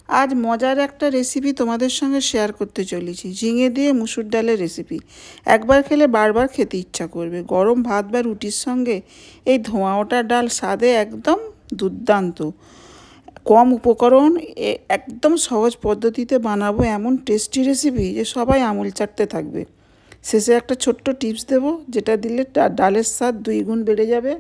আজ মজার একটা রেসিপি তোমাদের সঙ্গে শেয়ার করতে চলেছি। ঝিঙে দিয়ে মুসুর ডালের রেসিপি। একবার খেলে বারবার খেতে ইচ্ছা করবে। গরম ভাত বা রুটির সঙ্গে এই ধোঁয়া ওঠা ডাল স্বাদে একদম দুর্দান্ত। কম উপকরণ একদম সহজ পদ্ধতিতে বানাবো এমন টেস্টি রেসিপি যে সবাই আঙুল চাটতে থাকবে। শেষে একটা ছোট্ট টিপস দেবো, যেটা দিলে ডালের স্বাদ 2 গুণ বেড়ে যাবে।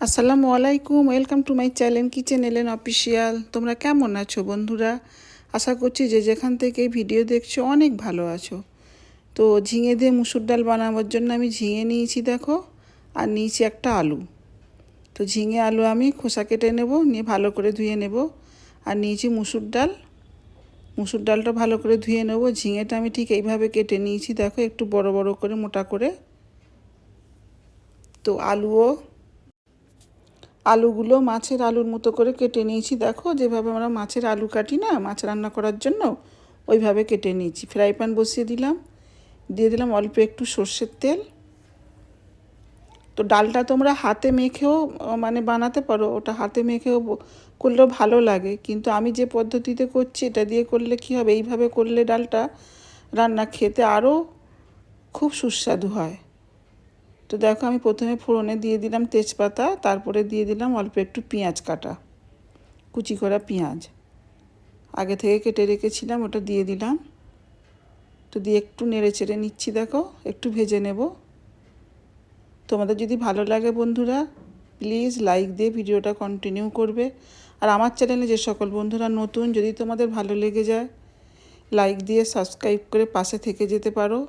আসসালামু আলাইকুম, welcome to my channel kitchen এলেন অফিসিয়াল। তোমরা কেমন আছো বন্ধুরা? আশা করছি যে যেখান থেকে ভিডিও দেখছো অনেক ভালো আছো। তো ঝিঙে দিয়ে মুসুর ডাল বানানোর জন্য আমি ঝিঙে নিয়েছি দেখো, আর নিয়েছি একটা আলু। তো ঝিঙে আলু আমি খোসা কেটে নেব, নিয়ে ভালো করে ধুয়ে নেব। আর নিয়েছি মুসুর ডাল, মুসুর ডালটা ভালো করে ধুয়ে নেব। ঝিঙেটা আমি ঠিক এইভাবে কেটে নিয়েছি দেখো, একটু বড় বড় করে মোটা করে। তো আলুগুলো মাছের আলুর মতো করে কেটে নিয়েছি দেখো, যেভাবে আমরা মাছের আলু কাটি না মাছ রান্না করার জন্য, ওইভাবে কেটে নিয়েছি। ফ্রাই প্যান বসিয়ে দিলাম, দিয়ে দিলাম অল্প একটু সর্ষের তেল। তো ডালটা তোমরা হাতে মেখেও মানে বানাতে পারো, ওটা হাতে মেখেও করলেও ভালো লাগে, কিন্তু আমি যে পদ্ধতিতে করছি এটা দিয়ে করলে কী হবে, এইভাবে করলে ডালটা রান্না খেতে আরও খুব সুস্বাদু হয়। তো দেখো আমি প্রথমে ফোড়নে দিয়ে দিলাম তেজপাতা, তারপরে দিয়ে দিলাম অল্প একটু পেঁয়াজ কাটা, কুচি করা পেঁয়াজ আগে থেকে কেটে রেখেছিলাম, ওটা দিয়ে দিলাম। তো দিয়ে একটু নেড়ে চেড়ে নিচ্ছি দেখো, একটু ভেজে নেব। তোমাদের যদি ভালো লাগে বন্ধুরা, প্লিজ লাইক দিয়ে ভিডিওটা কন্টিনিউ করবে। আর আমার চ্যানেলে যে সকল বন্ধুরা নতুন, যদি তোমাদের ভালো লেগে যায় লাইক দিয়ে সাবস্ক্রাইব করে পাশে থেকে যেতে পারো।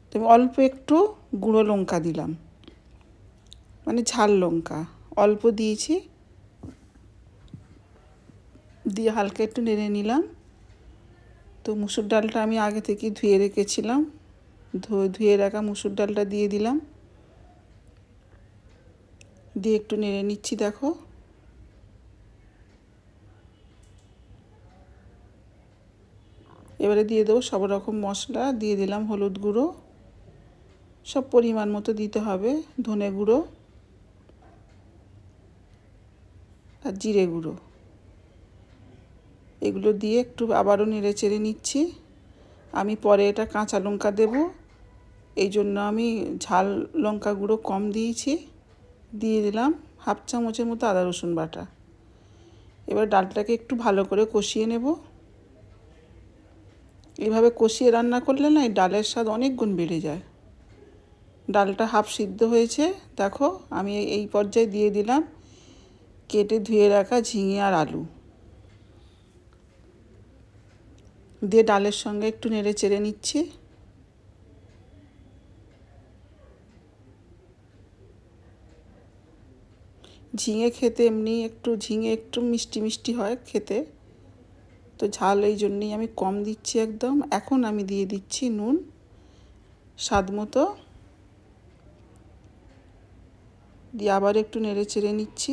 তো আমি অল্প একটু গুঁড়ো লঙ্কা দিলাম, মানে ঝাল লঙ্কা অল্প দিয়েছি, দিয়ে হালকা একটু নেড়ে নিলাম। তো মুসুর ডালটা আমি আগে থেকে ধুয়ে রেখেছিলাম, ধুয়ে রাখা মুসুর ডালটা দিয়ে দিলাম, দিয়ে একটু নেড়ে নিচ্ছি দেখো। এবারে দিয়ে দেবো সব রকম মশলা, দিয়ে দিলাম হলুদ গুঁড়ো, সব পরিমাণ মতো দিতে হবে, ধনে গুঁড়ো আর জিরে গুঁড়ো। এগুলো দিয়ে একটু আবারও নেড়ে চেড়ে নিচ্ছি। আমি পরে এটা কাঁচা লঙ্কা দেব, এই জন্য আমি ঝাল লঙ্কা গুঁড়ো কম দিয়েছি। দিয়ে দিলাম 1/2 চামচের মতো আদা রসুন বাটা। এবার ডালটাকে একটু ভালো করে কষিয়ে নেব। এইভাবে কষিয়ে রান্না করলে না এই ডালের স্বাদ অনেক গুণ বেড়ে যায়। ডালটা হাফ সিদ্ধ হয়েছে দেখো, আমি এই পর্যায়ে দিয়ে দিলাম কেটে ধুয়ে রাখা ঝিঙে আর আলু, দিয়ে ডালের সঙ্গে একটু নেড়ে চেড়ে নিচ্ছি। ঝিঙে একটু মিষ্টি মিষ্টি হয় খেতে, তো ঝাল এই জন্যেই আমি কম দিচ্ছি একদম। এখন আমি দিয়ে দিচ্ছি নুন স্বাদ মতো, দিয়ে আবার একটু নেড়ে চেড়ে নিচ্ছি।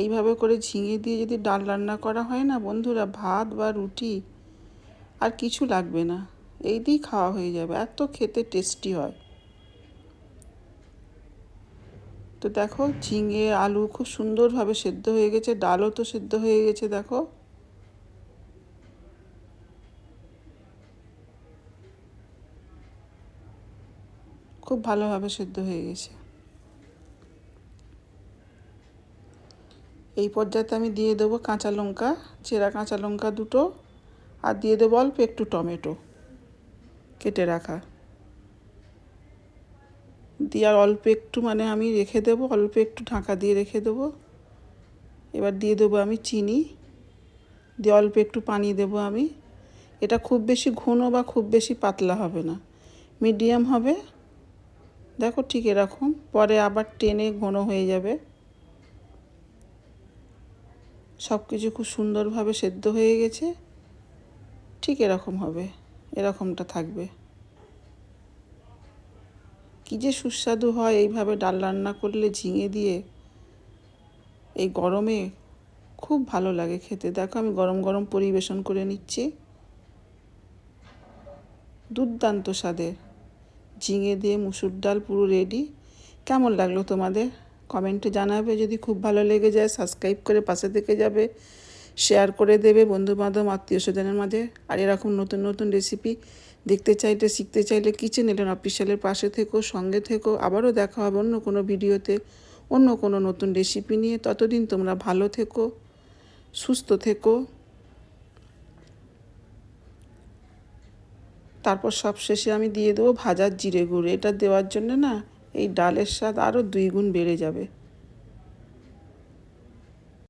এইভাবে করে ঝিঙে দিয়ে যদি ডাল রান্না করা হয় না বন্ধুরা, ভাত বা রুটি আর কিছু লাগবে না, এই দিয়েই খাওয়া হয়ে যাবে, এত খেতে টেস্টি হয়। তো দেখো ঝিঙে আলু খুব সুন্দরভাবে সেদ্ধ হয়ে গেছে, ডালও তো সেদ্ধ হয়ে গেছে দেখো। খুব ভালোভাবে সেদ্ধ হয়ে গেছে। এই পর্যায়ে আমি দিয়ে দেবো কাঁচা লঙ্কা, চেরা কাঁচা লঙ্কা দুটো, আর দিয়ে দেবো অল্প একটু টমেটো কেটে রাখা, দিয়ে আর অল্প একটু মানে আমি রেখে দেবো, অল্প একটু ঢাকা দিয়ে রেখে দেবো। এবার দিয়ে দেবো আমি চিনি, দিয়ে অল্প একটু পানি দেবো আমি। এটা খুব বেশি ঘন বা খুব বেশি পাতলা হবে না, মিডিয়াম হবে দেখো, ঠিক এরকম। পরে আবার টেনে ঘন হয়ে যাবে। সব কিছু খুব সুন্দরভাবে সেদ্ধ হয়ে গেছে, ঠিক এরকম হবে, এরকমটা থাকবে। কী যে সুস্বাদু হয় এইভাবে ডাল রান্না করলে ঝিঙে দিয়ে, এই গরমে খুব ভালো লাগে খেতে। দেখো আমি গরম গরম পরিবেশন করে নিচ্ছি। দুর্দান্ত স্বাদের ঝিঙে দিয়ে মুসুর ডাল পুরো রেডি। কেমন লাগলো তোমাদের? কমেন্টে জানাবে। যদি খুব ভালো লেগে যায় সাবস্ক্রাইব করে পাশে থেকে যাবে, শেয়ার করে দেবে বন্ধুবান্ধব আত্মীয় স্বজনের মাঝে। আর এরকম নতুন নতুন রেসিপি দেখতে চাইলে শিখতে চাইলে কিচেন এলেন অফিসিয়ালের পাশে থেকো, সঙ্গে থেকো। আবারও দেখা হবে অন্য কোনো ভিডিওতে, অন্য কোনো নতুন রেসিপি নিয়ে। ততদিন তোমরা ভালো থেকো, সুস্থ থেকো। তারপর সব শেষে আমি দিয়ে দেবো ভাজার জিরে গুঁড়ো। এটা দেওয়ার জন্য না এই ডালের স্বাদ আরও 2 গুণ বেড়ে যাবে।